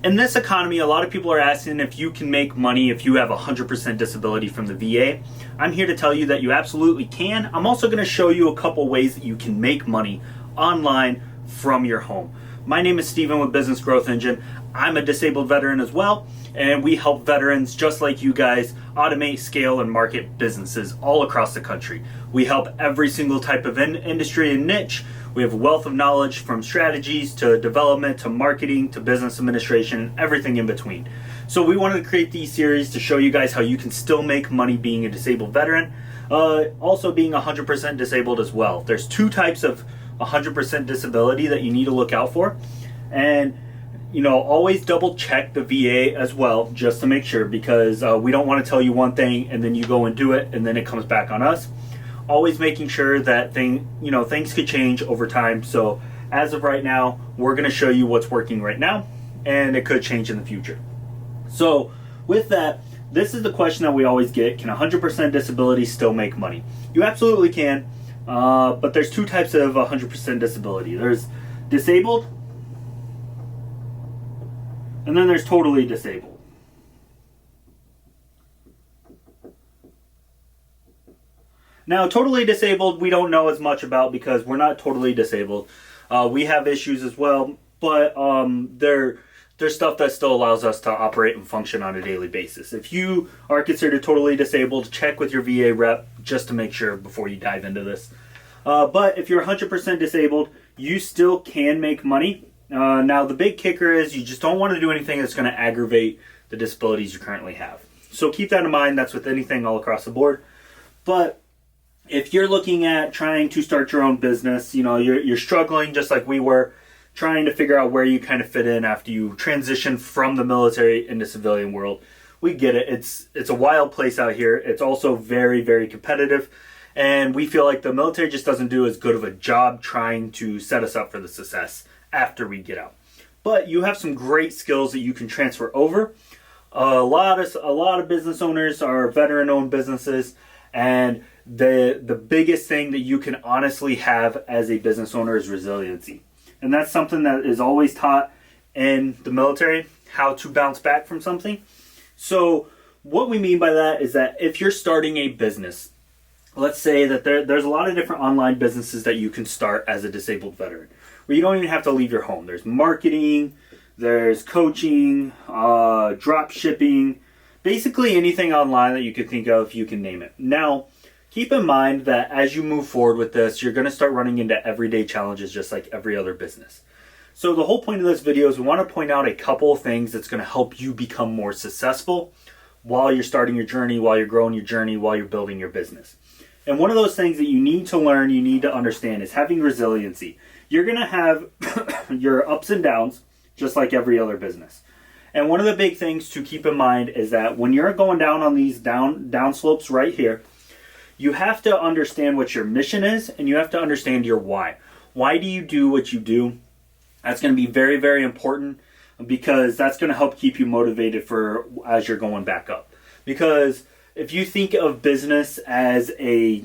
In this economy, a lot of people are asking if you can make money if you have 100% disability from the VA. I'm here to tell you that you absolutely can. I'm also going to show you a couple ways that you can make money online from your home. My name is Steven with Business Growth Engine. I'm a disabled veteran as well, and we help veterans just like you guys automate, scale, and market businesses all across the country. We help every single type of industry and niche. We have a wealth of knowledge from strategies to development to marketing to business administration, everything in between. So we wanted to create these series to show you guys how you can still make money being a disabled veteran, also being 100% disabled as well. There's two types of 100% disability that you need to look out for, and always double check the VA as well, just to make sure, because we don't want to tell you one thing and then you go and do it and then it comes back on us. Always making sure that things could change over time. So as of right now, we're going to show you what's working right now, and it could change in the future. So with that, this is the question that we always get: can 100% disability still make money? You absolutely can, but there's two types of 100% disability. There's disabled, and then there's totally disabled. Now, totally disabled, we don't know as much about because we're not totally disabled. We have issues as well, but there's stuff that still allows us to operate and function on a daily basis. If you are considered totally disabled, check with your VA rep just to make sure before you dive into this. But if you're 100% disabled, you still can make money. Now, the big kicker is you just don't want to do anything that's going to aggravate the disabilities you currently have. So keep that in mind. That's with anything all across the board. But if you're looking at trying to start your own business, you're struggling just like we were, trying to figure out where you kind of fit in after you transition from the military into civilian world. We get it. It's a wild place out here. It's also very, very competitive. And we feel like the military just doesn't do as good of a job trying to set us up for the success after we get out. But you have some great skills that you can transfer over. A lot of business owners are veteran-owned businesses, and the biggest thing that you can honestly have as a business owner is resiliency. And that's something that is always taught in the military, how to bounce back from something. So what we mean by that is that if you're starting a business, let's say that there's a lot of different online businesses that you can start as a disabled veteran, where you don't even have to leave your home. There's marketing, there's coaching, drop shipping, basically anything online that you could think of, you can name it. Now, keep in mind that as you move forward with this, you're going to start running into everyday challenges just like every other business. So the whole point of this video is we want to point out a couple of things that's going to help you become more successful while you're starting your journey, while you're growing your journey, while you're building your business. And one of those things that you need to learn, you need to understand, is having resiliency. You're going to have your ups and downs just like every other business. And one of the big things to keep in mind is that when you're going down on these down slopes right here, you have to understand what your mission is, and you have to understand your why. Why do you do what you do? That's going to be very, very important, because that's going to help keep you motivated as you're going back up. Because if you think of business as a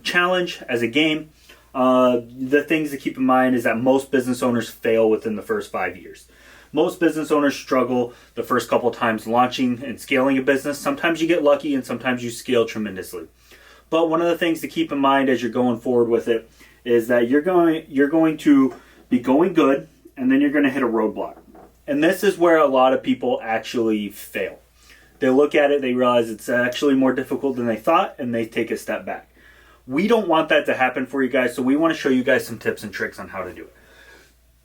challenge, as a game, the things to keep in mind is that most business owners fail within the first 5 years. Most business owners struggle the first couple of times launching and scaling a business. Sometimes you get lucky and sometimes you scale tremendously. But one of the things to keep in mind as you're going forward with it is that you're going to be going good, and then you're going to hit a roadblock. And this is where a lot of people actually fail. They look at it, they realize it's actually more difficult than they thought, and they take a step back. We don't want that to happen for you guys, so we want to show you guys some tips and tricks on how to do it.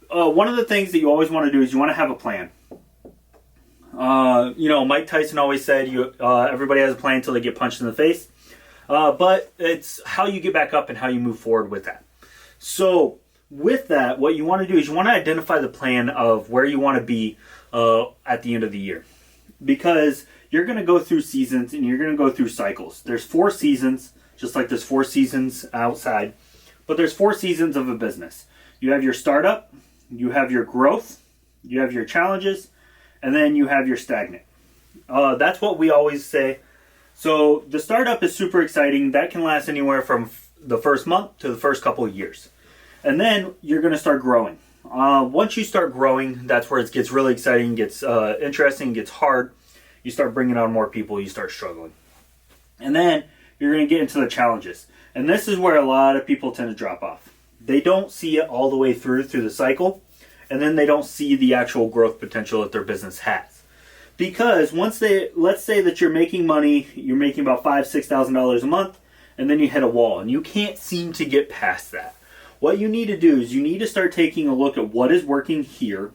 One of the things that you always want to do is you want to have a plan. Mike Tyson always said everybody has a plan until they get punched in the face. But it's how you get back up and how you move forward with that. So with that, what you want to do is you want to identify the plan of where you want to be at the end of the year. Because you're going to go through seasons and you're going to go through cycles. There's 4 seasons, just like there's 4 seasons outside. But there's 4 seasons of a business. You have your startup, you have your growth, you have your challenges, and then you have your stagnant. That's what we always say. So the startup is super exciting. That can last anywhere from the first month to the first couple of years. And then you're going to start growing. Once you start growing, that's where it gets really exciting, gets interesting, gets hard. You start bringing on more people, you start struggling. And then you're going to get into the challenges. And this is where a lot of people tend to drop off. They don't see it all the way through the cycle, and then they don't see the actual growth potential that their business has. Because let's say that you're making money, you're making about $5,000-$6,000 a month, and then you hit a wall, and you can't seem to get past that. What you need to do is you need to start taking a look at what is working here,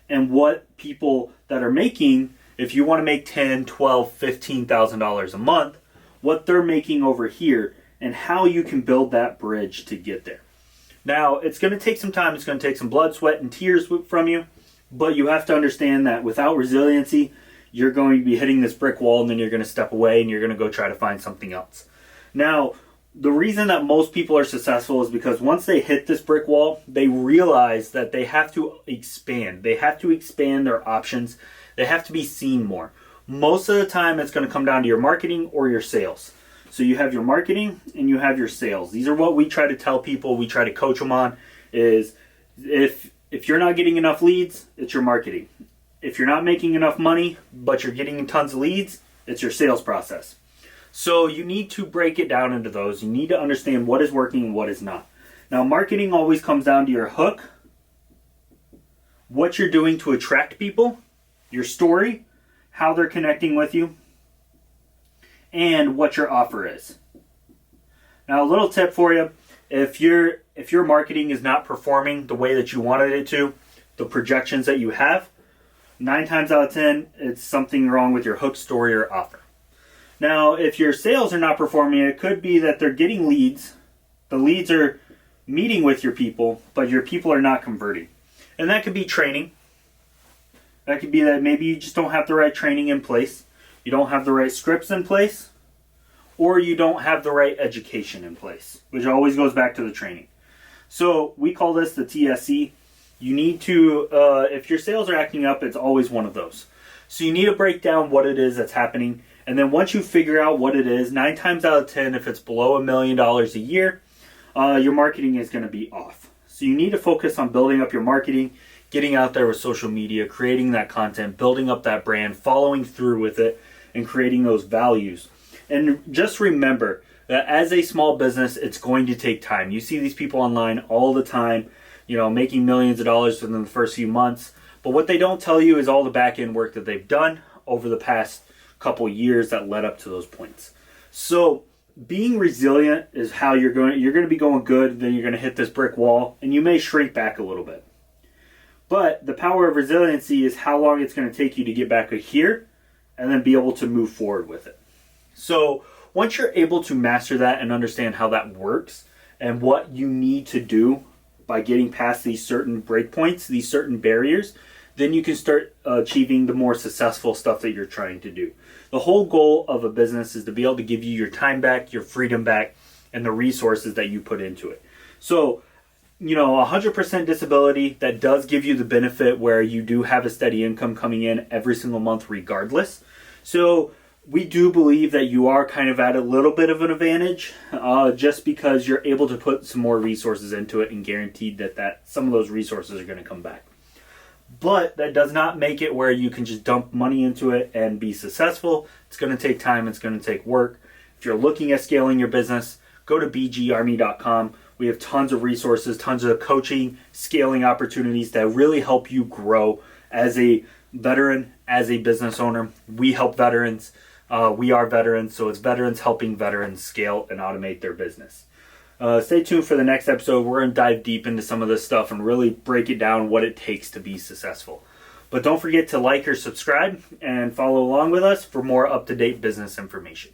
and what people that are making, if you want to make $10,000, $12,000, $15,000 a month, what they're making over here, and how you can build that bridge to get there. Now, it's going to take some time. It's going to take some blood, sweat, and tears from you. But you have to understand that without resiliency, you're going to be hitting this brick wall, and then you're going to step away, and you're going to go try to find something else. Now, the reason that most people are successful is because once they hit this brick wall, they realize that they have to expand. They have to expand their options. They have to be seen more. Most of the time, it's going to come down to your marketing or your sales. So you have your marketing and you have your sales. These are what we try to tell people, we try to coach them on, is if you're not getting enough leads, it's your marketing. If you're not making enough money, but you're getting tons of leads, it's your sales process. So you need to break it down into those. You need to understand what is working and what is not. Now, marketing always comes down to your hook, what you're doing to attract people, your story, how they're connecting with you, and what your offer is. Now, a little tip for you, if your marketing is not performing the way that you wanted it to, the projections that you have, 9 times out of 10, it's something wrong with your hook, story, or offer. Now, if your sales are not performing, it could be that they're getting leads. The leads are meeting with your people, but your people are not converting. And that could be training. That could be that maybe you just don't have the right training in place. You don't have the right scripts in place, or you don't have the right education in place, which always goes back to the training. So we call this the TSC. You need to, if your sales are acting up, it's always one of those. So you need to break down what it is that's happening. And then once you figure out what it is, 9 times out of 10, if it's below $1 million a year, your marketing is going to be off. So you need to focus on building up your marketing, getting out there with social media, creating that content, building up that brand, following through with it, and creating those values. And just remember that as a small business, it's going to take time. You see these people online all the time, making millions of dollars within the first few months. But what they don't tell you is all the back end work that they've done over the past couple years that led up to those points. So being resilient is how you're going to be going good, then you're going to hit this brick wall, and you may shrink back a little bit. But the power of resiliency is how long it's going to take you to get back here and then be able to move forward with it. So once you're able to master that and understand how that works and what you need to do by getting past these certain breakpoints, these certain barriers, then you can start achieving the more successful stuff that you're trying to do. The whole goal of a business is to be able to give you your time back, your freedom back, and the resources that you put into it. So, 100% disability, that does give you the benefit where you do have a steady income coming in every single month regardless. So we do believe that you are kind of at a little bit of an advantage just because you're able to put some more resources into it and guaranteed that some of those resources are going to come back. But that does not make it where you can just dump money into it and be successful. It's going to take time. It's going to take work. If you're looking at scaling your business, go to bgarmy.com. We have tons of resources, tons of coaching, scaling opportunities that really help you grow as a veteran, as a business owner. We help veterans. We are veterans, so it's veterans helping veterans scale and automate their business. Stay tuned for the next episode. We're going to dive deep into some of this stuff and really break it down what it takes to be successful. But don't forget to like or subscribe and follow along with us for more up-to-date business information.